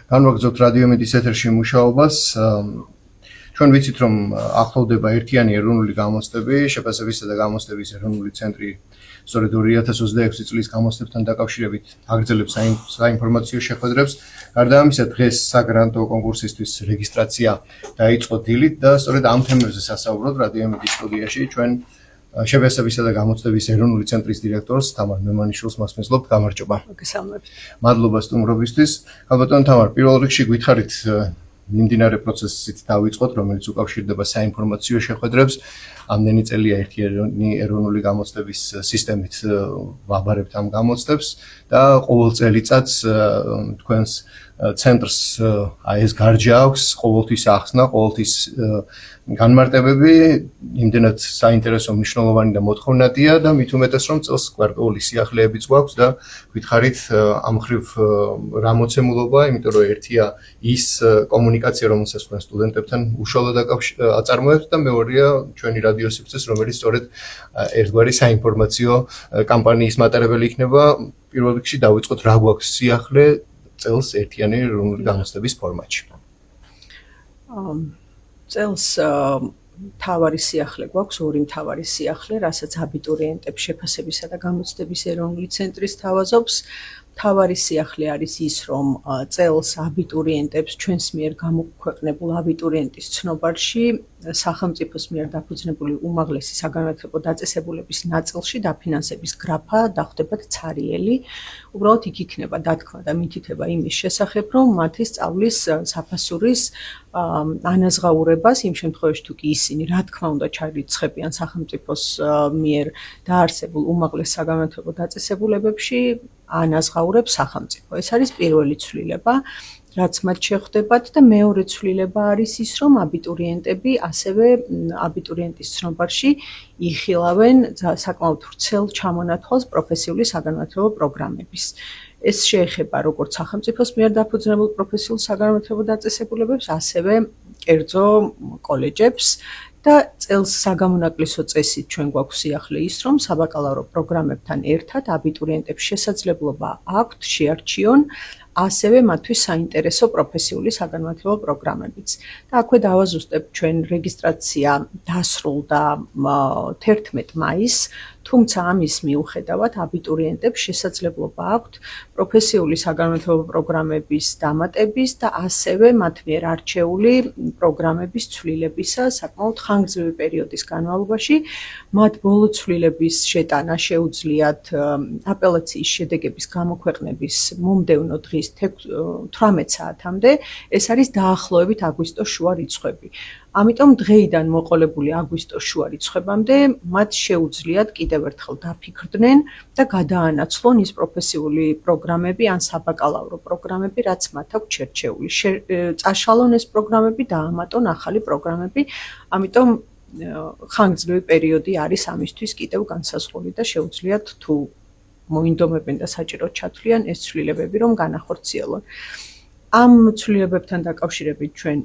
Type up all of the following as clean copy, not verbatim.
განვაგრძობთ რადიომედის ეთერში მუშაობას. ჩვენ ვიცით, რომ ახლოვდება ერთიანი ეროვნული გამოცდები, შეფასებისა და გამოცდების ეროვნული ცენტრი სწორედ 2026 წლის გამოცდებთან დაკავშირებით აგრძელებს საინფორმაციო შეხვედრებს. გარდა ამისა, დღეს საგრანტო კონკურსისთვის რეგისტრაცია დაიწყო დილით და სწორედ ამ თემებზე სასაუბროთ რადიომედის სტუდიაში ჩვენ შეფასებისა და გამოცდების ეროვნული ცენტრის დირექტორს თამარ მემანიშვილს მასმენსლობთ. გამარჯობა. მოგესალმებით. მადლობა სტუმრობისთვის. ალბათ თამარ, პირველ რიგში გითხარით მიმდინარე პროცესით დავიწყოთ, რომელიც უკავშირდება საინფორმაციო შეხვედრებს. ამდენი წელია ერთიანი ეროვნული გამოცდების სისტემით ვაბარებთ ამ გამოცდებს და ყოველ წელიწადს თქვენს ცენტრს ეს გარჯა აქვს, ყოველთვის ახსნა, ყოველთვის განმარტებები, იმდენად საინტერესო მნიშვნელოვანი და მოთხოვნადია და მით უმეტეს რომ წელს კვარტალური სიახლეებიც გვაქვს და გითხარით ამ ხრივ რამოცემულობა, იმიტომ რომ ერთია ის კომუნიკაცია, რომელსაც თქვენ სტუდენტებთან უშუალოდ აწარმოებთ და მეორეა ჩვენი რადიო სივრცეს, რომელიც სწორედ ერთგვარი საინფორმაციო კამპანიის მატარებელი იქნება. პირველ რიგში დავიწყოთ რა გვაქვს სიახლე წელს ერთიანი ეროვნული გამოცდების ფორმატში. წელს მთავარი სიახლე გვაქვს, ორი მთავარი სიახლე, რასაც აბიტურიენტებს შეფასებისა და გამოცდების ეროვნული ცენტრი სთავაზობს. მთავარი სიახლე არის ის, რომ წელს აბიტურიენტებს ჩვენს მიერ გამოქვეყნებულ აბიტურიენტის ცნობარში სახელმწიფოს მიერ დაფუძნებული უმაღლესი საგანმანათლებლო დაწესებულების ნაწილში დაფინანსების გრაფა დახვდებათ ცარიელი. უბრალოდ იქ იქნება დათქმა და მითითება იმის შესახებ, რომ მათი სწავლის საფასურის ანაზღაურებას იმ შემთხვევაში თუ კი ისინი რა თქმა უნდა ჩარიცხებიან სახელმწიფოს მიერ დაარსებულ უმაღლეს საგანმანათლებლო დაწესებულებებში ანაზღაურებს სახელმწიფო. ეს არის პირველი ცვლილება, რაც მათ შეხვდებათ და მეორე ცვლილება არის ის, რომ აბიტურიენტები ასევე აბიტურიენტის ცნობარში იხილავენ საკმაოდ ვრცელ ჩამონათვალს პროფესიული საგანმანათლებლო პროგრამების. ეს შეეხება როგორც სახელმწიფოს მიერ დაფუძნებულ პროფესიულ საგანმანათლებლო დაწესებულებებს, ასევე კერძო კოლეჯებს და წელს საგამონაკლისო წესით ჩვენ გვაქვს სიახლე ის, რომ საბაკალავრო პროგრამებთან ერთად აბიტურიენტებს შესაძლებლობა აქვთ შეარჩიონ ასევე მათთვის საინტერესო პროფესიული საგანმანათლებლო პროგრამებიც. და აქვე დავაზუსტებ, ჩვენ რეგისტრაცია დასრულდა 11 მაისს, თუმცა ამის მიუხედავად აბიტურიენტებს შესაძლებლობა აქვთ პროფესიული საგანმანათლებლო პროგრამების დამატების და ასევე მათ მიერ არჩეული პროგრამების ცვლილებისა საკმაოდ ხანგრძლივი პერიოდის განმავლობაში. მათ ბოლო ცვლილების შეტანა შეუძლიათ აპელაციის შედეგების გამოქვეყნების მომდევნო დღის 18 საათამდე, ეს არის დაახლოებით აგვისტოს შუა რიცხვები. ამიტომ დღეიდან მოყოლებული აგვისტოს შუა რიცხვებამდე მათ შეუძლიათ კიდევ ერთხელ დაფიქრდნენ და გადაანაცვლონ ის პროფესიული პროგრამები ან საბაკალავრო პროგრამები, რაც მათ აქვთ შერჩეული. წაშალონ ეს პროგრამები, დაამატონ ახალი პროგრამები, ამიტომ ხანგრძლივი პერიოდი არის ამისთვის კიდევ განსაზღვრული და შეუძლიათ თუ მოინდომებენ და საჭიროდ ჩათვლიან ეს ცვლილებები, რომ განახორციელონ. ამ ცვლილებებთან დაკავშირებით ჩვენ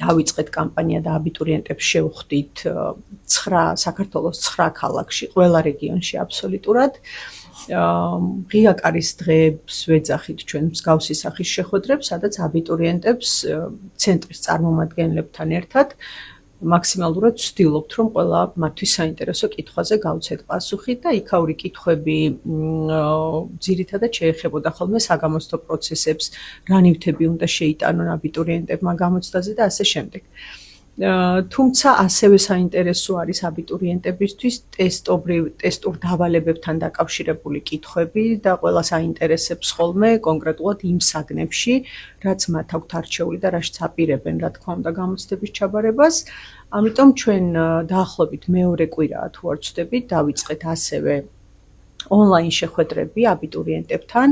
დავიწყეთ კამპანია და აბიტურიენტებს შევხვდით საქართველოს 9 ქალაქში, ყველა რეგიონში აბსოლუტურად. ღია კარის დღეებს ვეძახით ჩვენ მსგავსი სახის შეხვედრებს, სადაც აბიტურიენტებს ცენტრის წარმომადგენლებთან ერთად მაქსიმალურად ვცდილობთ, რომ ყველა მათთვის საინტერესო კითხვაზე გავცეთ პასუხი და იქაური კითხვები ძირითადად შეეხებოდა ხოლმე საგამოცდო პროცესებს, რა ნივთები უნდა შეიტანონ აბიტურიენტებმა გამოცდაზე და ასე შემდეგ. თუმცა ასევე საინტერესო არის აბიტურიენტებისთვის ტესტურ დავალებებთან დაკავშირებული კითხვები და ყველას აინტერესებს ხოლმე კონკრეტულად იმ საგნებში, რაც მათ აქვთ არჩეული და რაშიც აპირებენ, რა თქმა უნდა, გამოცდების ჩაბარებას. ამიტომ ჩვენ დაახლოებით მეორე კვირაა თუ არ ვცდებით, დავიწყეთ ასევე ონლაინ შეხვედრები აბიტურიენტებთან.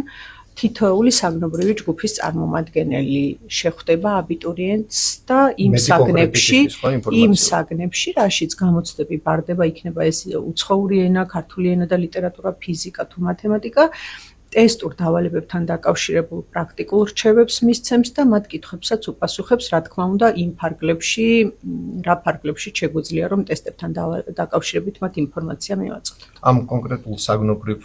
თითოეული საგნობრივი ჯგუფის წარმომადგენელი შეხვდება აბიტურიენტს და იმ საგნებში, რაშიც გამოცდები ბარდება, იქნება ეს უცხოური ენა, ქართული ენა და ლიტერატურა, ფიზიკა თუ მათემატიკა. ტესტურ დავალებებთან დაკავშირებულ პრაქტიკულ რჩევებს მისცემს და მათ კითხვებსაც უპასუხებს, რა თქმა უნდა, იმ ფარგლებში, რა ფარგლებში შეგვიძლია რომ ტესტებთან დაკავშირებით მათ ინფორმაცია მივაწოდოთ. ამ კონკრეტულ საგნობრივ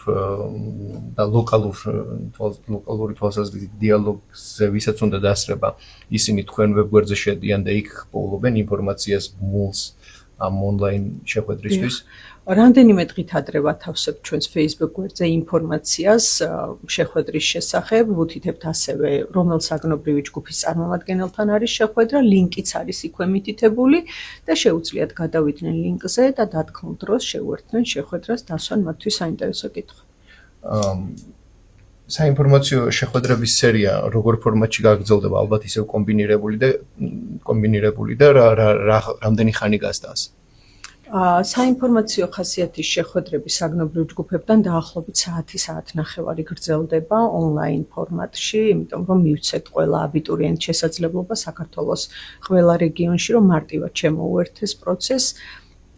და ლოკალური თვალსაზრისით დიალოგზე ვისაც უნდა დასწრება, ისინი თქვენ ვებგვერდზე შედიან და იქ პოულობენ ინფორმაციას მულს ამ ონლაინ შეხვედრისთვის. რამდენიმე დღით ადრე ვათავსებთ ჩვენს Facebook გვერდზე ინფორმაციას შეხვედრის შესახებ, ვუთითებთ ასევე რომელ საგნობრივი ჯგუფის წარმომადგენელთან არის შეხვედრა, ლინკიც არის იქვე მითითებული და შეუძლიათ გადავიდნენ ლინკზე და დათქმულ დროს შეუერთდნენ შეხვედრას, დასვან მათთვის საინტერესო კითხვა. საინფორმაციო შეხვედრების სერია როგორ ფორმატში გაგრძელდება, ალბათ ისევ კომბინირებული და რამდენი ხანი გასტანს? საინფორმაციო ხასიათის შეხვედრები საგნობრივ ჯგუფებთან დაახლოებით საათი-საათნახევარი გრძელდება ონლაინ ფორმატში, იმიტომ რომ მივცეთ ყველა აბიტურიენტს შესაძლებლობა საქართველოს ყველა რეგიონში რომ მარტივად შემოუერთდეს პროცესს,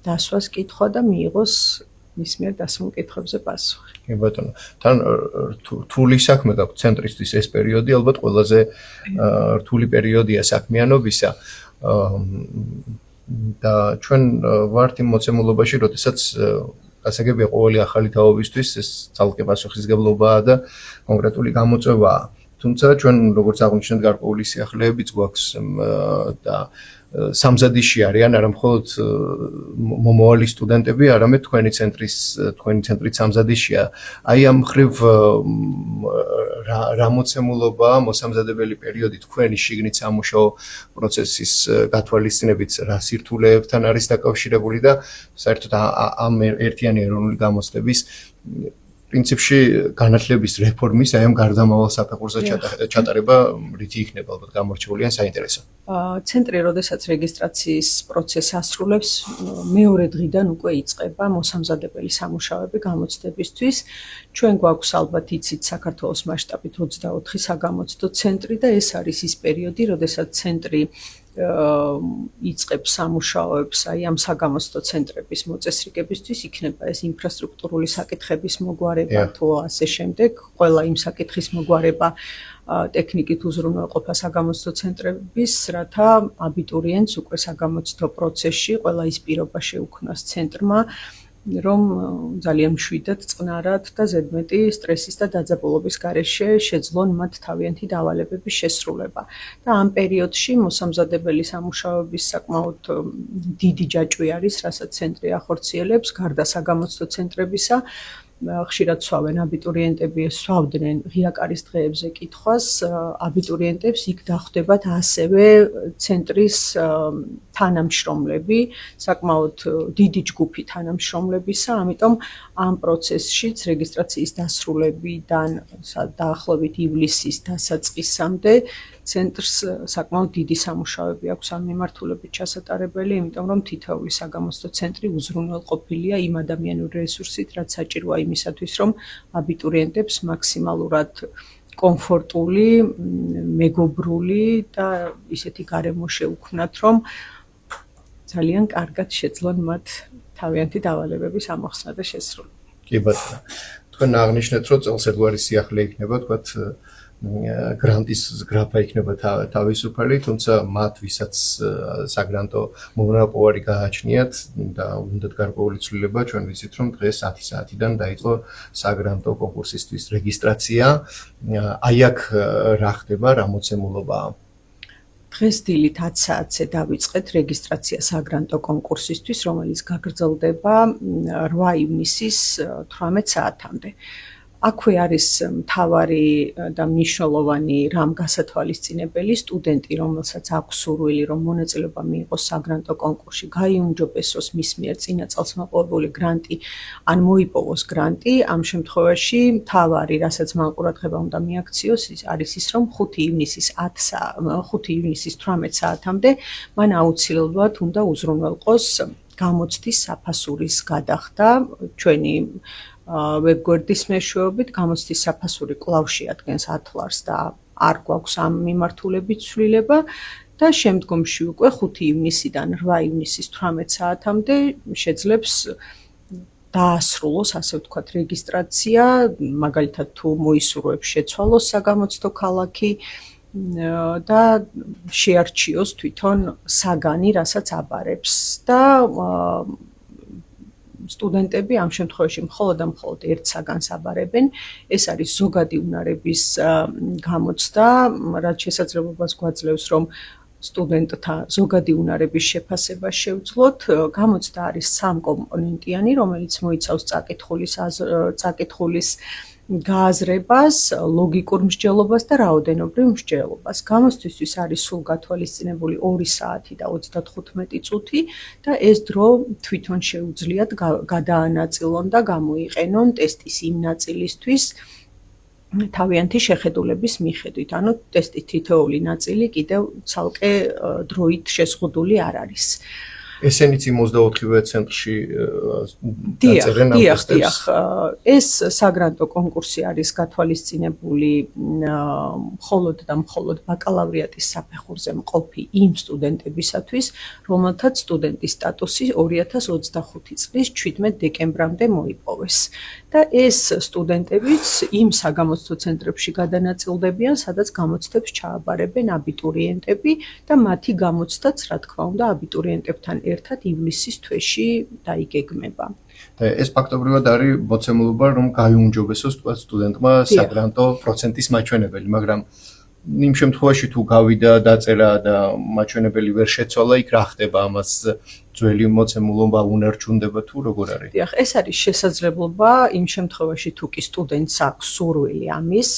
დასვას კითხვა და მიიღოს მის მიერ დასმულ კითხვებზე პასუხი. კი ბატონო, თან რთული საქმე გაქვთ ცენტრისთვის ეს პერიოდი, ალბათ ყველაზე რთული პერიოდია საქმიანობისა. და ჩვენ ვართ იმ მოცემულობაში, როდესაც გასაგებია ყოველი ახალი თაობისთვის ეს ძალკე პასუხისმგებლობაა და კონკრეტული გამოწვევაა. თუმცა ჩვენ როგორც აღნიშნეთ, გარკვეული სიახლეებიც გვაქვს და სამზადიში არიან არა მხოლოდ მომავალი სტუდენტები, არამედ თქვენი ცენტრით სამზადიშია. აი ამ ხრივ რა მოცემულობაა მოსამზადებელი პერიოდი თქვენი შიგნით სამუშაო პროცესის გათვალისწინებით რა სირთულეებთან არის დაკავშირებული და საერთოდ ამ ერთიანი ეროვნული გამოცდების პრინციპში განათლების რეფორმის აი ამ გარდამავალ საფეხურზე ჩატარება რითი იქნება ალბათ გამორჩეული ან საინტერესო. ცენტრი როდესაც რეგისტრაციის პროცესს ასრულებს, მეორე დღიდან უკვე იწყება მოსამზადებელი სამუშაოები გამოცდებისთვის. ჩვენ გვაქვს ალბათ იცით საქართველოს მასშტაბით 24 საგამოცდო ცენტრი და ეს არის ის პერიოდი, როდესაც ცენტრი იწყებს სამუშაოებს აი ამ საგამოცდო ცენტრების მოწესრიგებისთვის, იქნება ეს ინფრასტრუქტურული საკითხების მოგვარება თუ ასე შემდეგ, ყველა იმ საკითხის მოგვარება ტექნიკით უზრუნველყოფა საგამოცდო ცენტრების, რათა აბიტურიენტს უკვე საგამოცდო პროცესში ყველა ის პირობა შეუქმნას ცენტრმა, რომ ძალიან მშვიდად, წყნარად და ზედმეტი სტრესის და დაძაბულობის გარეშე შეძლონ მათ თავიანთი დავალებების შესრულება. და ამ პერიოდში მოსამზადებელი სამუშაოების საკმაოდ დიდი ჯაჭვი არის, რასაც ცენტრი ახორციელებს, გარდა საგამოცდო ცენტრებისა. ხშირად სვავენ აბიტურიენტები, სვავდნენ ღია კარის დღეებზე კითხვას, აბიტურიენტებს იქ დახვდებათ ასევე ცენტრის თანამშრომლები, საკმაოდ დიდი ჯგუფი თანამშრომლებისა, ამიტომ ამ პროცესშიც რეგისტრაციის დასრულებიდან დაახლოებით ივლისის დასაწყისამდე ცენტრს საკმაოდ დიდი სამუშაოები აქვს ამ მიმართულებით ჩასატარებელი, იმიტომ რომ თითოეული საგამოცდო ცენტრი უზრუნველყოფილია იმ ადამიანური რესურსით, რაც საჭიროა იმისათვის, რომ აბიტურიენტებს მაქსიმალურად კომფორტული, მეგობრული და ისეთი გარემო შეუქმნათ, რომ ძალიან კარგად შეძლონ მათ თავიანთი დავალებების ამოხსნა და შესრულება. კი ბატონო. თქვენ აღნიშნეთ, რომ წელს ერთგვარი სიახლე იქნება, თქვათ გრანტის გრაფა იქნება თავისუფალი, თუმცა მათ ვისაც საგრანტო მონოპოლარი გააჩნიათ და უნდათ გარკვეული ცვლილება, ჩვენ ვიცით, რომ დღეს 10 საათიდან დაიწყო საგრანტო კონკურსისთვის რეგისტრაცია. აი აქ რა ხდება, რა მოცემულობაა? დღეს დილით 10 საათზე დავიწყეთ რეგისტრაცია საგრანტო კონკურსისთვის, რომელიც გაგრძელდება 8 ივნისის 18 საათამდე. აქვე არის მთავარი და მნიშვნელოვანი რამ გასათვალისწინებელი სტუდენტი, რომელსაც აქვს სურვილი, რომ მონაწილეობა მიიღოს საგრანტო კონკურსში, გაიუმჯობესოს მის მიერ წინა წელს მოპოვებული გრანტი, ან მოიპოვოს გრანტი. ამ შემთხვევაში მთავარი, რასაც მან ყურადღება უნდა მიაქციოს, არის ის, რომ 5 ივნისის 18 საათამდე მან აუცილებლად უნდა უზრუნველყოს გამოცდის საფასურის გადახდა ჩვენი ვებგვერდის მეშვეობით. გამოცდის საფასური კვლავ შეადგენს 10 ლარს და არ გვაქვს ამ მიმართულებით ცვლილება და შემდგომში უკვე 5 ივნისიდან 8 ივნისის 18 საათამდე შეძლებს დაასრულოს, ასე ვთქვათ, რეგისტრაცია, მაგალითად თუ მოისურვებს შეცვალოს საგამოცდო ქალაქი და შეარჩიოს თვითონ საგანი, რასაც აბარებს და სტუდენტები ამ შემთხვევაში მხოლოდ და მხოლოდ ერთ საგანს აბარებენ. ეს არის ზოგადი უნარების გამოცდა, რაც შესაძლებლობას გვაძლევს, რომ სტუდენტთა ზოგადი უნარების შეფასება შევძლოთ. გამოცდა არის სამკომპონენტიანი, რომელიც მოიცავს წაკითხulis გააზრებას, ლოგიკურ მსჯელობას და რაოდენობრივ მსჯელობას. გამოცდისთვის არის სულ გათვალისწინებული 2 საათი და 35 წუთი და ეს დრო თვითონ შეუძლიათ გადაანაწილონ და გამოიყენონ ტესტის იმ ნაწილისთვის თავიანთი შეხედულების მიხედვით. ანუ ტესტის თითოეული ნაწილი კიდევ ცალკე დროით შეზღუდული არ არის. ესენიც იმ 24 ცენტრში დაწერენ ამ ტესტებს. დიახ, ეს საგრანტო კონკურსი არის გათვალისწინებული მხოლოდ და მხოლოდ ბაკალავრიატის საფეხურზე მყოფი იმ სტუდენტებისათვის, რომელთაც სტუდენტის სტატუსი 2025 წლის 17 დეკემბრამდე მოიპოვეს. და ეს სტუდენტებიც იმ საგამოცდო ცენტრებში გადანაწილდებიან, სადაც გამოცდებს ჩააბარებენ აბიტურიენტები და მათი გამოცდაც, რა თქმა უნდა, აბიტურიენტებთან ერთად ივლისის თვეში დაიგეგმება. და ეს ფაქტობრივად არის მოცემულობა, რომ გაიუმჯობესოს სტუდენტმა საგრანტო პროცენტის მაჩვენებელი, მაგრამ იმ შემთხვევაში თუ გავიდა დაწერა და მაჩვენებელი ვერ შეცვალა, იქ რა ხდება ამას ძველი მოცემულობა უნარჩუნდება თუ როგორ არის? დიახ, ეს არის შესაძლებლობა იმ შემთხვევაში თუ კი სტუდენტს აქვს სურვილი ამის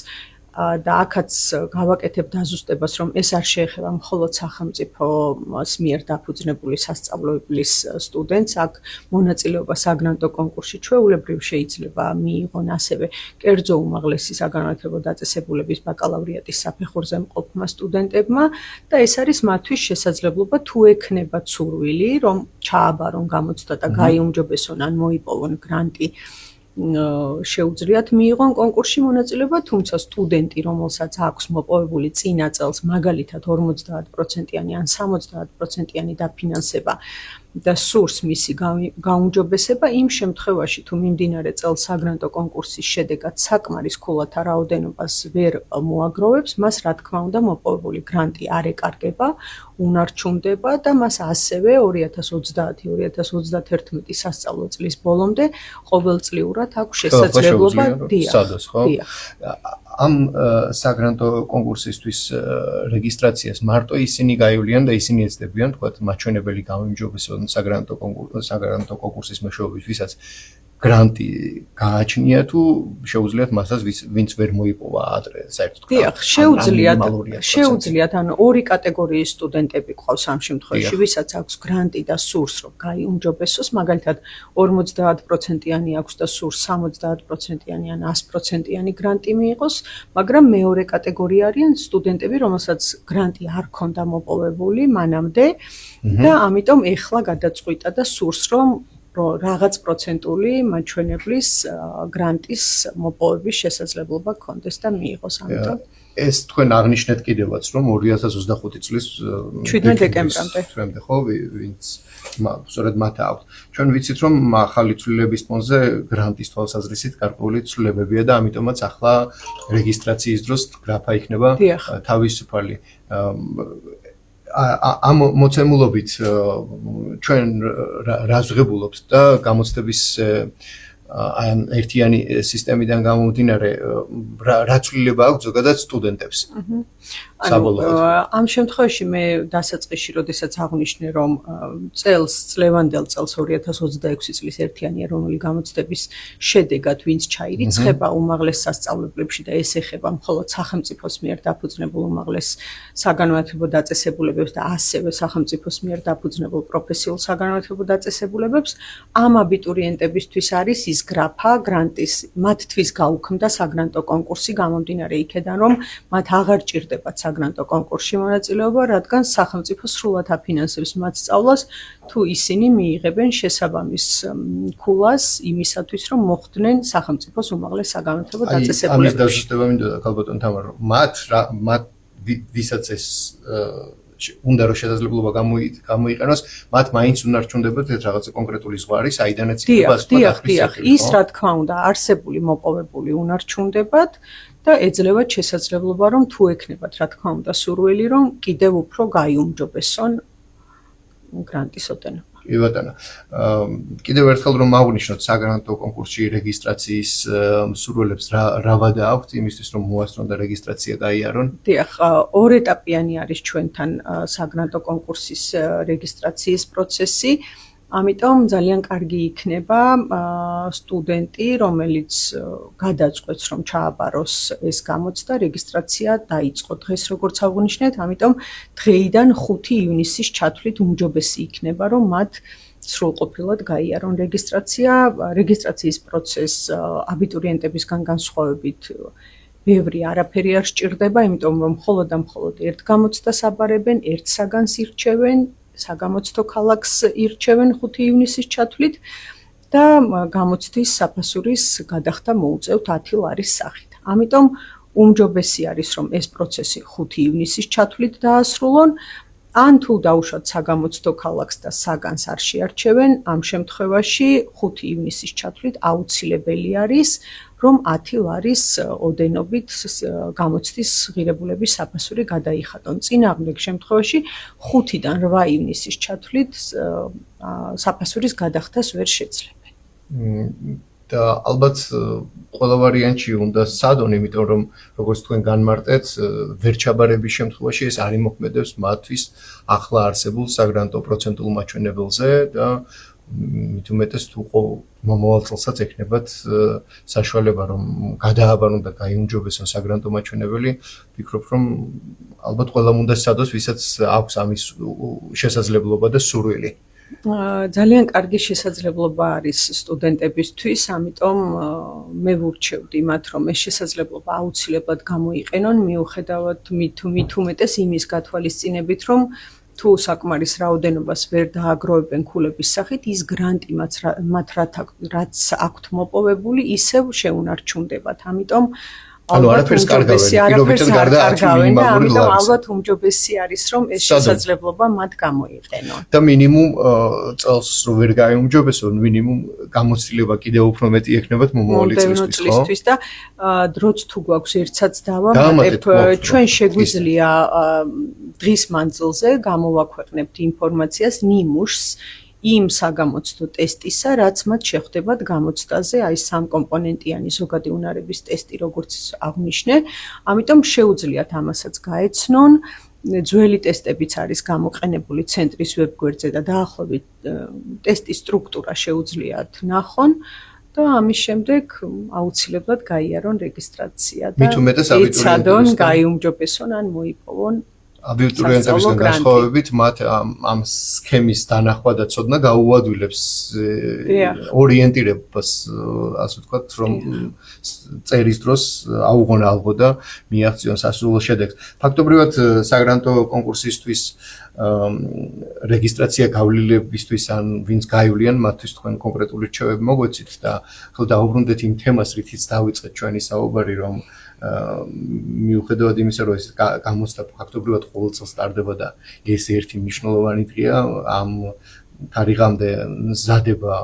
და აქაც გავაკეთებ დაზუსტებას, რომ ეს არ შეეხება მხოლოდ სახელმწიფოს მიერ დაფუძნებული სასწავლებლის სტუდენტს, აქ მონაწილეობა საგრანტო კონკურსში ჩვეულებრივ შეიძლება მიიღონ ასევე კერძო უმაღლესი საგანმანათლებლო დაწესებულების ბაკალავრიატის საფეხურზე მყოფმა სტუდენტებმა და ეს არის მათთვის შესაძლებლობა თუ ექნებათ სურვილი, რომ ჩააბარონ გამოცდა და გაიუმჯობესონ ან მოიპოვონ გრანტი შეუძლიათ მიიღონ კონკურსში მონაწილეობა, თუმცა სტუდენტი, რომელსაც აქვს მოპოვებული წინა წელს მაგალითად 50%-იანი ან 70%-იანი დაფინანსება და სურს მისი გაუმჯობესება, იმ შემთხვევაში თუ მიმდინარე წელს საგრანტო კონკურსის შედეგად საკმარის ქულათა რაოდენობას ვერ მოაგროვებს, მას რა თქმა უნდა მოპოვებული გრანტი არ ეკარგება, უნარჩუნდება და მას ასევე 2030-2031 სასწავლო წლის ბოლომდე ყოველწლიურად აქვს შესაძლებლობა ამ საგრანტო კონკურსისთვის რეგისტრაციას მარტო ისინი გაივლიან და ისინი ეცდებიან, თქვათ, მაჩვენებელი გამოიმჯობესონ საგრანტო კონკურსის მეშვეობით, ვისაც გრანტი გააჩნია თუ შეუძლიათ მასაც ვინც ვერ მოიპოვა ადრე საერთოდ. დიახ, შეუძლიათ, ანუ 2 კატეგორიის სტუდენტები ყავს ამ შემთხვევაში, ვისაც აქვს გრანტი და სურს რომ გაიუმჯობესოს, მაგალითად 50%-იანი აქვს და სურს 70%-იანი ან 100%-იანი გრანტი მიიღოს, მაგრამ მეორე კატეგორია არიან სტუდენტები, რომელსაც გრანტი არ ქონდა მოპოვებული მანამდე და ამიტომ ეხლა გადაწყვიტა და სურს რომ რაღაც პროცენტული მაჩვენებლის გრანტის მოპოვების შესაძლებლობა ქონდეს და მიიღოს ამიტომ. ეს თქვენ აღნიშნეთ კიდევაც, რომ 2025 წლის 17 დეკემბრამდე, ხო, ვინც სწორედ მათ აქვს. ჩვენ ვიცით, რომ ახალი ცვლილების ფონზე გრანტის თვალსაზრისით გარკვეული ცვლილებებია და ამიტომაც ახლა რეგისტრაციის დროს გრაფა იქნება თავისუფალი. ამ მოცემულობით ჩვენ რას ვღებულობთ და გამოცდების ან ერთიანი სისტემიდან გამომდინარე რა ცვლილება აქვს ზოგადად სტუდენტებს. ამ შემთხვევაში მე დასაწყისში, როდესაც აღვნიშნე, რომ წლევანდელ წელს 2026 წლის ერთიანი ეროვნული გამოცდების შედეგად ვინც ჩაირიცხება უმაღლეს სასწავლებლებში და ეს ეხება მხოლოდ სახელმწიფოს მიერ დაფუძნებულ უმაღლეს საგანმანათლებლო დაწესებულებებს და ასევე სახელმწიფოს მიერ დაფუძნებულ პროფესიულ საგანმანათლებლო დაწესებულებებს, ამ აბიტურიენტებისთვის არის ის გრაფა გრანტის მათთვის გაუქმდა საგრანტო კონკურსი გამომდინარე იქედან, რომ მათ აღარ ჭირდებათ საგრანტო კონკურსში მონაწილეობა, რადგან სახელმწიფო სრულად აფინანსებს მათ სწავლას, თუ ისინი მიიღებენ შესაბამის ქულას იმისათვის, რომ მოხვდნენ სახელმწიფოს უმაღლეს საგანმანათლებლო დაწესებულებებში. ამის დაზუსტება მინდოდა ქალბატონ თამარ, მათ ვისაც ეს უნდა რომ შესაძლებლობა გამოიყენოს, მათ მაინც უნარჩუნდებათ ეს რაღაცა კონკრეტული ზღვარი, საიდანაც იქნება დიახ, ის რა თქმა უნდა არსებული მოპოვებული უნარჩუნდებათ და ეძლევათ შესაძლებლობა რომ თუ ექნებათ რა თქმა უნდა სურვილი რომ კიდევ უფრო გაიუმჯობესონ გრანტის ოდენობა. კი ბატონო. კიდევ ერთხელ რომ აღვნიშნოთ საგრანტო კონკურსში რეგისტრაციის მსურველებს რა ვადა აქვთ იმისთვის რომ მოასწრონ და რეგისტრაცია გაიარონ? დიახ, ორეტაპიანი არის ჩვენთან საგრანტო კონკურსის რეგისტრაციის პროცესი. ამიტომ ძალიან კარგი იქნება სტუდენტი, რომელიც გადაწყვეტს რომ ჩააბაროს ეს გამოცდა, რეგისტრაცია დაიწყო დღეს როგორც აღვნიშნეთ, ამიტომ დღეიდან 5 ივნისის ჩათვლით უმჯობესი იქნება რომ მათ სრულყოფილად გაიარონ რეგისტრაცია. რეგისტრაციის პროცესს აბიტურიენტებისგან განსხვავებით ბევრი არაფერი არ სჭირდება, იმიტომ რომ მხოლოდ და მხოლოდ ერთ გამოცდას აბარებენ, ერთ საგანს ირჩევენ, საგამოცდო ქალაქს ირჩევენ 5 ივნისის ჩათვლით და გამოცდის საფასურის გადახდა მოუწევთ 10 ლარის სახით. ამიტომ უმჯობესი არის რომ ეს პროცესი 5 ივნისის ჩათვლით დაასრულონ. ან თუ დაუშვათ საგამოცდო ქალაქს და საგანს არ შეარჩევენ, ამ შემთხვევაში 5 ივნისის ჩათვლით აუცილებელი არის რომ 10 ლარის ოდენობით გამოცდის ღირებულების საფასური გადაიხადონ. წინააღმდეგ შემთხვევაში 5-დან 8 ივნისის ჩათვლით საფასურის გადახდას ვერ შეძლებენ. და ალბათ ყველა ვარიანტი უნდა სცადონ, იმიტომ რომ როგორც თქვენ განმარტეთ, ვერჩაბარების შემთხვევაში ეს არ იმოქმედებს მათთვის ახლა არსებულ საგრანტო პროცენტულ მაჩვენებელზე და მით უმეტეს თუ მომავალ წელსაც ექნებათ საშუალება რომ გადააბარონ და გაიუმჯობესონ საგრანტო მაჩვენებელი, ვფიქრობ რომ ალბათ ყველამ უნდა სცადოს, ვისაც აქვს ამის შესაძლებლობა და სურვილი. ძალიან კარგი შესაძლებლობა არის სტუდენტებისთვის, ამიტომ მე ვურჩევდი მათ რომ ეს შესაძლებლობა აუცილებლად გამოიყენონ, მიუხედავად მით უმეტეს იმის გათვალისწინებით რომ თუ საკმარის რაოდენობას ვერ დააგროვებენ ქულების სახით, ის გრანტი მათ რაც აქვთ მოპოვებული, ისევ შეუნარჩუნდებათ. ამიტომ ანუ არაფერს კარგავენ, პირობითად გარდა 10 მინიმალური ლარი. ალბათ უმჯობესი არის რომ ეს შესაძლებლობა მათ გამოიყენონ. და მინიმუმ წელს რო ვერ გაიუმჯობესონ, მინიმუმ გამოცდილება კიდევ უფრო მეტი ექნებათ მომავალი წლისთვის, და დროც თუ გვაქვს ერთსაც დავამატებ, ჩვენ შეგვიძლია დღის მანძილზე გამოვაქვეყნებთ ინფორმაციას ნიმუშს იმ საგამოცდო ტესტისა, რაც მათ შეხვდებათ გამოცდაზე, აი 3 კომპონენტიანი ზოგადი უნარების ტესტი, როგორც აღვნიშნე, ამიტომ შეუძლიათ ამასაც გაეცნონ. ძველი ტესტებიც არის გამოყენებული ცენტრის ვებგვერდზე და დაახლოებით ტესტის სტრუქტურა შეუძლიათ ნახონ და ამის შემდეგ აუცილებლად გაიარონ რეგისტრაცია და ეცადონ, გაიუმჯობესონ ან მოიპოვონ აბიტურიენტებისგან განსხვავებით მათ ამ სქემის დანახვა და ცოდნა გაუადვილებს ორიენტირებას, ასე ვთქვათ, რომ წერის დროს აუღონალღო და მიაღწიონ სასურველ შედეგს. ფაქტობრივად საგრანტო კონკურსისთვის რეგისტრაცია გავლილebისთვის ან ვინც გაივლიან, მათთვის თქვენ კონკრეტული რჩევები მოგვეცით და ხო დაუბრუნდეთ იმ თემას, რითიც დავიწყეთ ჩვენი საუბარი, რომ მიუხედავად იმისა, რომ ეს გამოცდა ფაქტობრივად ყოველ წელს ტარდება და ეს ერთი მნიშვნელოვანი დღეა, ამ თარიღამდე მზადება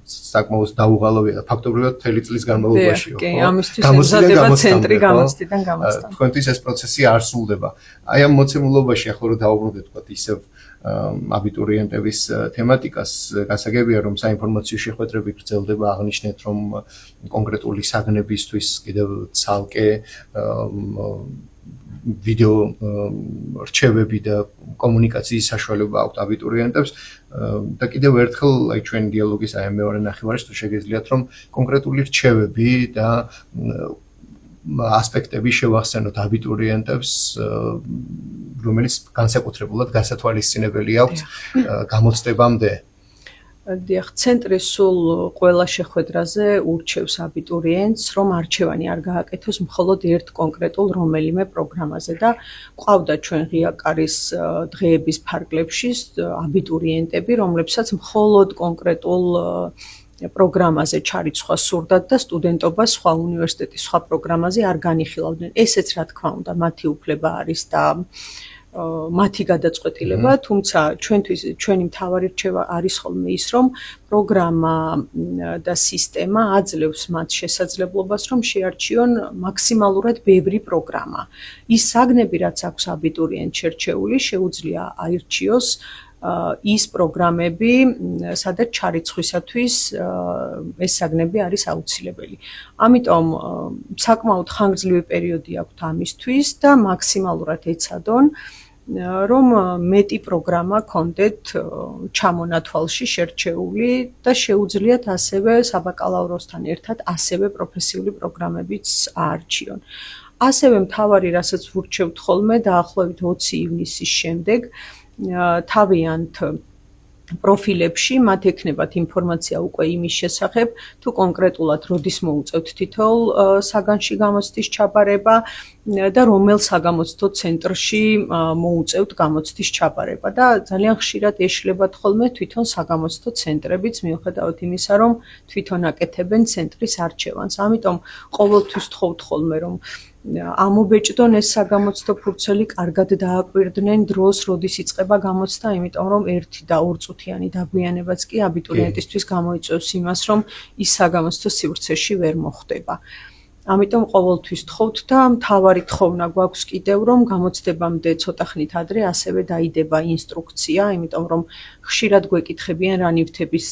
საკმაოდ დაუღალავია და ფაქტობრივად მთელი წლის განმავლობაშია. კი, ამისთვის მზადება ცენტრი გამოცდიდან გამოცდამდე. თქვენთვის ეს პროცესი არ სრულდება. აი ამ მოცემულობაში ახლა რომ დავუბრუნდეთ თქვათ ისევ აბიტურიენტების თემატიკას, გასაგებია რომ საინფორმაციო შეხვედრები გრძელდება, აღნიშნეთ რომ კონკრეტული საგნებისთვის კიდევ ცალკე ვიდეო რჩევები და კომუნიკაციის საშუალება აქვთ აბიტურიენტებს და კიდევ ერთხელ აი ჩვენ დიალოგის აი მეორე ნახევარის თუ შეგეძლიათ რომ კონკრეტული რჩევები და ასპექტები შევახსენოთ აბიტურიენტებს, რომელიც განსაკუთრებულად გასათვალისწინებელი აქვთ გამოცდებამდე. დიახ, ცენტრი სულ ყველა შეხვედრაზე ურჩევს აბიტურიენტს, რომ არჩევანი არ გააკეთოს მხოლოდ ერთ კონკრეტულ რომელიმე პროგრამაზე და ყავდა ჩვენ ღია-კარის დღეების ფარგლებში აბიტურიენტები, რომლებსაც მხოლოდ კონკრეტულ პროგრამაზე ჩარიცხვა სურდათ და სტუდენტობა სხვა უნივერსიტეტის სხვა პროგრამაზე არ განიხილავდნენ. ესეც რა თქმა უნდა მათი უფლება არის და მათი გადაწყვეტილება, თუმცა ჩვენთვის ჩვენი მთავარი რჩევა არის ხოლმე ის, რომ პროგრამა და სისტემა აძლევს მათ შესაძლებლობას, რომ შეარჩიონ მაქსიმალურად ბევრი პროგრამა. ის საგნები, რაც აქვს აბიტურიენტს შერჩეული, შეუძლია აირჩიოს ის პროგრამები, სადაც ჩარიცხვისათვის ეს საგნები არის აუცილებელი. ამიტომ საკმაოდ ხანგრძლივი პერიოდი აქვთ ამისთვის და მაქსიმალურად ეცადონ, რომ მეტი პროგრამა კონდეთ ჩამონათვალში შერჩეული და შეუძლიათ ასევე საბაკალავროსთან ერთად ასევე პროფესიული პროგრამებიც აარჩიონ. ასევე მთავარი, რასაც ვურჩევთ ხოლმე დაახლოებით 20 ივნისის შემდეგ თავიანთ პროფილებში მათ ექნებათ ინფორმაცია უკვე იმის შესახებ, თუ კონკრეტულად როდის მოუწევთ თითოეულ საგანში გამოცდის ჩაბარება და რომელ საგამოცდო ცენტრში მოუწევთ გამოცდის ჩაბარება და ძალიან ხშირად ეშლებათ ხოლმე თვითონ საგამოცდო ცენტრებიც მიუხედავად იმისა, რომ თვითონ აკეთებენ ცენტრის არჩევანს. ამიტომ ყოველთვის თხოვთ ხოლმე, რომ ამობეჭდონ ეს საგამოცდო ფურცელი, კარგად დააკვირდნენ დროს, როდის იწყება გამოცდა, იმიტომ რომ 1 და 2 წუთიანი დაგვიანებაც კი აბიტურიენტისთვის გამოიწვევს იმას, რომ ის საგამოცდო სივრცეში ვერ მოხდება. ამიტომ ყოველთვის თხოვთ და მთავარი თხოვნა გვაქვს კიდევ, რომ გამოცდებამდე ცოტა ხნით ადრე ასევე დაიდება ინსტრუქცია, იმიტომ რომ ხშირად გვეკითხებიან რა ნივთების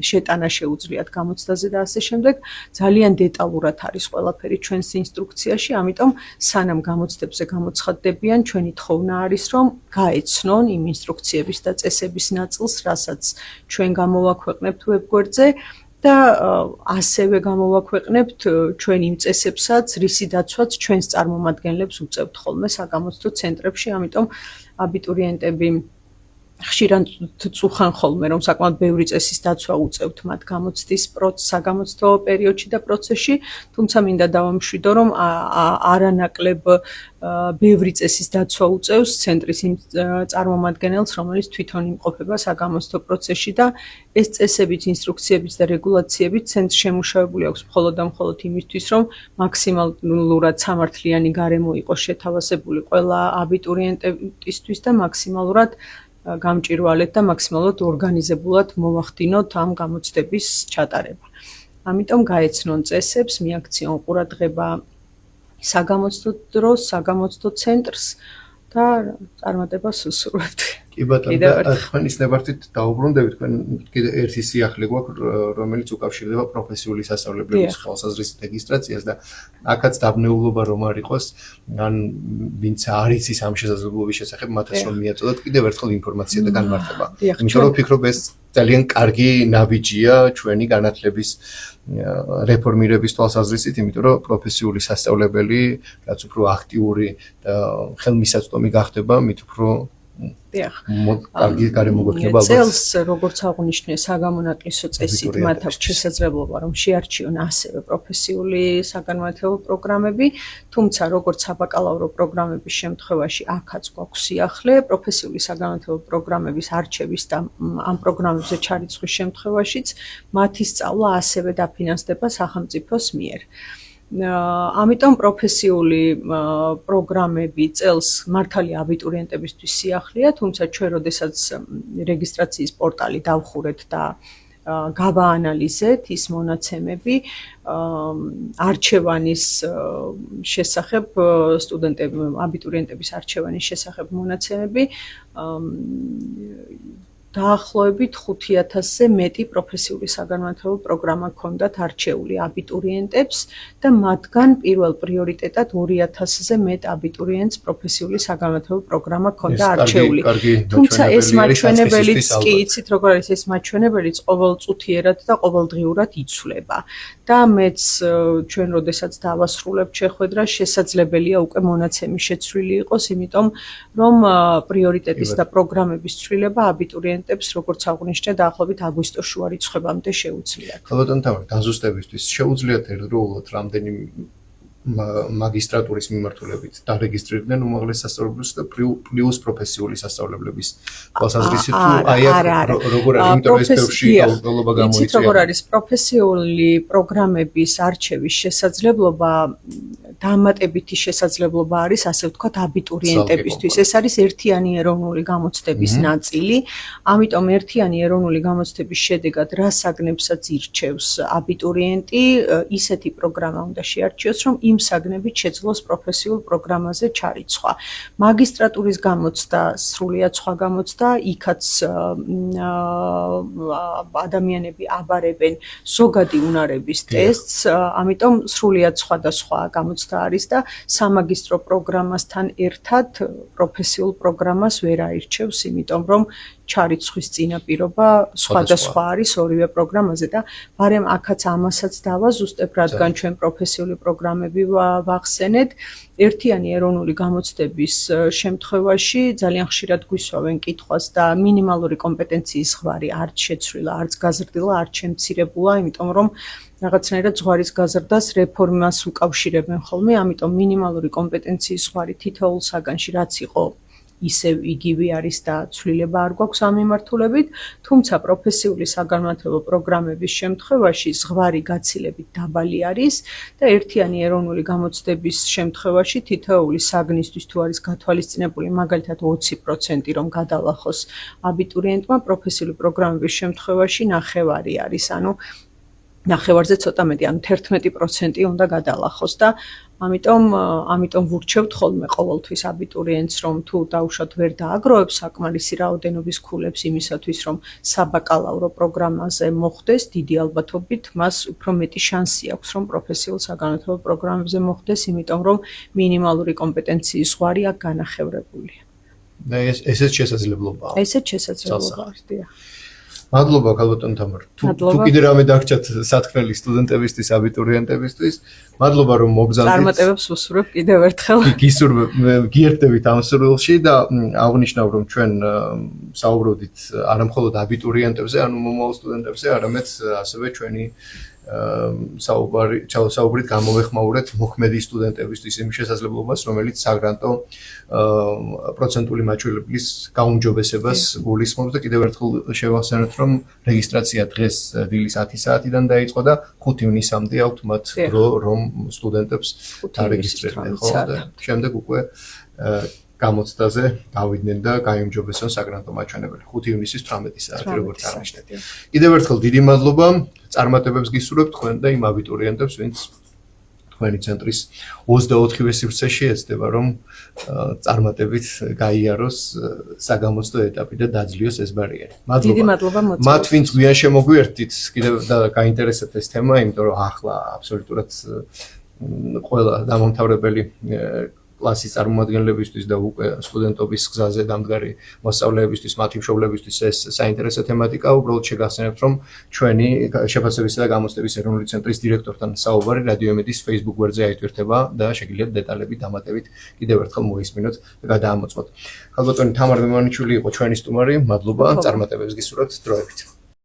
შეტანა შეუძლიათ გამოცდაზე და ასე შემდეგ. ძალიან დეტალურად არის ყველაფერი ჩვენს ინსტრუქციაში, ამიტომ სანამ გამოცდებზე გამოცხადდებიან, ჩვენი თხოვნა არის, რომ გაეცნონ იმ ინსტრუქციების და წესების ნაწილს, რასაც ჩვენ გამოვაქვეყნებთ ვებგვერდზე და ასევე გამოვაქვეყნებთ ჩვენ იმ წესებსაც, რისი დაცვაც ჩვენს წარმომადგენლებს უწევთ ხოლმე საგამოცდო ცენტრებში, ამიტომ აბიტურიენტები ხშირად წუხან ხოლმე, რომ საკმაოდ ბევრი წესის დაცვა უწევთ მათ გამოცდის საგამოცდო პერიოდში და პროცესში, თუმცა მინდა დავამშვიდო, რომ არანაკლებ ბევრი წესის დაცვა უწევს ცენტრის იმ წარმომადგენელს, რომელიც თვითონ იმყოფება საგამოცდო პროცესში და ეს წესებიც, ინსტრუქციებიც და რეგულაციებიც ცენტრს შემუშავებული აქვს მხოლოდ და მხოლოდ იმისთვის, რომ მაქსიმალურად სამართლიანი გარემო იყოს შეთავაზებული ყველა აბიტურიენტისთვის და მაქსიმალურად გამჭირვალეთ და მაქსიმალურად ორგანიზებულად მოვახდინოთ ამ გამოცდების ჩატარება. ამიტომ გაეცნონ წესებს, მიაქციონ ყურადღება საგამოცდო დროს, საგამოცდო ცენტრს და წარმატებას უსურვებთ. კი ბატონო, და თქვენ ის ნებართვით დაუბრუნდებით, თქვენ კიდე ერთი სიახლე გვაქვს, რომელიც უკავშირდება პროფესიული სასწავლებლების ხელსაზრისით რეგისტრაციას და აქაც დაბნეულობა რომ არ იყოს, ან ვინც არ იცის ამ შესაძლებლობის შესახებ, მათაც რომ მიაწოდოთ კიდევ ერთხელ ინფორმაცია და განმარტება. იმიტომ რომ ვფიქრობ, ეს ძალიან კარგი ნაბიჯია ჩვენი განათლების რეფორმირების თვალსაზრისით, იმიტომ რომ პროფესიული სასწავლებელი, რაც უფრო აქტიური და ხელმისაწვდომი გახდება, მით უფრო კარგი გარემოგვექნება ალბათ. წელს, როგორც აღნიშნე, საგამონაკლისო წესით მათ აქვს შესაძლებლობა, რომ შეარჩიონ ასევე პროფესიული საგანმანათლებლო პროგრამები, თუმცა როგორც საბაკალავრო პროგრამების შემთხვევაში აქაც გვაქვს სიახლე, პროფესიული საგანმანათლებლო პროგრამების არჩევის და ამ პროგრამებზე ჩარიცხვის შემთხვევაშიც მათი სწავლა ასევე დაფინანსდება სახელმწიფოს მიერ. ამიტომ პროფესიული პროგრამები წელს მართალი აბიტურიენტებისთვის სიახლეა, თუმცა ჩვენ როდესაც რეგისტრაციის პორტალი დავხურეთ და გავაანალიზეთ ის მონაცემები არჩევანის შესახებ აბიტურიენტების არჩევანის შესახებ მონაცემები დაახლოებით 5000-ზე მეტი პროფესიული საგანმანათლებლო პროგრამა ჰქონდათ არჩეული აბიტურიენტებს და მათგან პირველ პრიორიტეტად 2000-ზე მეტ აბიტურიენტს პროფესიული საგანმანათლებლო პროგრამა ჰქონდა არჩეული. თუმცა ეს მაჩვენებელიც კი იცით როგორ არის ეს მაჩვენებელიც ყოველწუთიერად და ყოველდღიურად იცვლება. და მეც ჩვენ როდესაც დავასრულებთ შეხვედრა შესაძლებელია უკვე მონაცემი შეცვლილი იყოს, იმიტომ რომ პრიორიტეტის და პროგრამების ცვლილება აბიტურიენტებს როგორც აღნიშნე დაახლოებით აგვისტოს შუა რიცხვებამდე შეუძლიათ. ბატონო, დაზუსტებისთვის შეუძლიათ ერთდროულად რამდენი მაგისტრატურის მიმართულებით დარეგისტრირდნენ უმაღლეს სასწავლებელს და პლუს პროფესიული სასწავლებლების თვალსაზრისით თუ აი როგორ არის, იმიტომ რომ ეს ბევრში გაუგებრობა გამოიწვია. იცით როგორ არის პროფესიული პროგრამების არჩევის შესაძლებლობა დამატებითი შესაძლებლობა არის, ასე ვთქვათ, აბიტურიენტებისთვის. ეს არის ერთიანი ეროვნული გამოცდების ნაწილი, ამიტომ ერთიანი ეროვნული გამოცდების შედეგად რა საგნებსაც ირჩევს აბიტურიენტი, ისეთი პროგრამა უნდა შეარჩიოს, რომ იმ საგნებით შეძლოს პროფესიულ პროგრამაზე ჩარიცხვა. მაგისტრატურის გამოცდა სრულიად სხვა გამოცდა, იქაც ადამიანები აბარებენ ზოგადი უნარების ტესტს, ამიტომ სრულიად სხვადასხვა გამოცდა არის და სამაგისტრო პროგრამასთან ერთად პროფესიულ პროგრამას ვერ აირჩევს, იმიტომ რომ ჩარიცხვის წინაპირობა სხვადასხვა არის ორივე პროგრამაზე და ბარემ აქაც ამასაც დავაზუსტებ, რადგან ჩვენ პროფესიული პროგრამები ვახსენეთ, ერთიანი ეროვნული გამოცდების შემთხვევაში ძალიან ხშირად გვისვავენ კითხვას და მინიმალური კომპეტენციის ზღვარი არც შეცვლილა, არც გაზრდილა, არც შემცირებულა, იმიტომ რომ რაღაცნაირად ზღვარის გაზრდას რეფორმას უკავშირებენ ხოლმე, ამიტომ მინიმალური კომპეტენციის ზღვარი თითოეულ საგანში რაც იყო ისევ იგივე არის და ცვლილება არ გვაქვს ამ მიმართულებით, თუმცა პროფესიული საგანმანათლებლო პროგრამების შემთხვევაში ზღვარი გაცილებით დაბალი არის და ერთიანი ეროვნული გამოცდების შემთხვევაში თითოეული საგნისთვის თუ არის გათვალისწინებული მაგალითად 20% რომ გადალახოს აბიტურიენტმა, პროფესიული პროგრამების შემთხვევაში ნახევარი არის, ანუ ნახევარზე ცოტა მეტი, ანუ 11% უნდა გადალახოს და ამიტომ ვურჩევთ ხოლმე ყოველთვის აბიტურიენტს, რომ თუ დაუშვათ ვერ დააგროვებს საკმარისი რაოდენობის ქულებს იმისათვის, რომ საბაკალავრო პროგრამაზე მოხვდეს, დიდი ალბათობით მას უფრო მეტი შანსი აქვს, რომ პროფესიულ საგანმანათლებლო პროგრამებზე მოხვდეს, იმიტომ რომ მინიმალური კომპეტენციის ზღვარი აქ განახევრებულია. და ესეც შესაძლებლობაა. ესეც შესაძლებლობა არის, დიახ. მადლობა ქალბატონ თამარ. თუ კიდე რამე დაგჭათ სათქმელი სტუდენტებისთვის, აბიტურიენტებისთვის, მადლობა რომ მოგზავნით. წარმატებებს ვუსურვებ კიდევ ერთხელ. გიერთდებით ამ სურვილში და აღნიშნავ რომ ჩვენ საუბრობდით არა მხოლოდ აბიტურიენტებზე, ანუ მომავალ სტუდენტებზე, არამედ ასევე ჩვენი საუბრით გამოვეხმაურეთ მოქმედი სტუდენტებისთვის იმ შესაძლებლობას, რომელიც საგრანტო პროცენტული მაჩვენებლის გაუმჯობესებას გულისხმობს და კიდევ ერთხელ შევახსენოთ, რომ რეგისტრაცია დღეს დილის 10 საათიდან დაიწყო და 5 ივნისამდე აქვთ მათ რომ სტუდენტებს დარეგისტრირდნენ, ხო და შემდეგ უკვე გამოცდაზე გავიდნენ და გაიმჯობესონ საგრანტო მაჩვენებელი 5 ივნისის 18 საათი როგორც აღნიშნეთ. კიდევ ერთხელ დიდი მადლობა, წარმატებებს გისურვებთ თქვენ და იმ აბიტურიენტებს, ვინც თქვენი ცენტრის 24-ვე სივრცეში ეცდება, რომ წარმატებით გაიაროს საგამოცდო ეტაპი და დაძლიოს ეს ბარიერი. მადლობა. დიდი მადლობა მოწვევით. მათ ვინც გვიან შემოგვიერთდით, კიდევ და გაინტერესებთ ეს თემა, იმიტომ რომ ახლა აბსოლუტურად ყველა დამამთავრებელი კლასის წარმომადგენლებისთვის და უკვე სტუდენტობის გზაზე დამდგარი მოსწავლეებისთვის, მათი მშობლებისთვის ეს საინტერესო თემატიკაა. უბრალოდ შეგახსენებთ, რომ ჩვენი შეფასებისა და გამოცდების ეროვნული ცენტრის დირექტორთან საუბარი რადიო ემედის Facebook გვერდზე აიტვირთება და შეგიძლიათ დეტალები დამატებით კიდევ ერთხელ მოისმინოთ და გადაამოწმოთ. ქალბატონი თამარ მემარნიშვილი იყო ჩვენი სტუმარი. მადლობა, წარმატებებს გისურვებთ დროებით.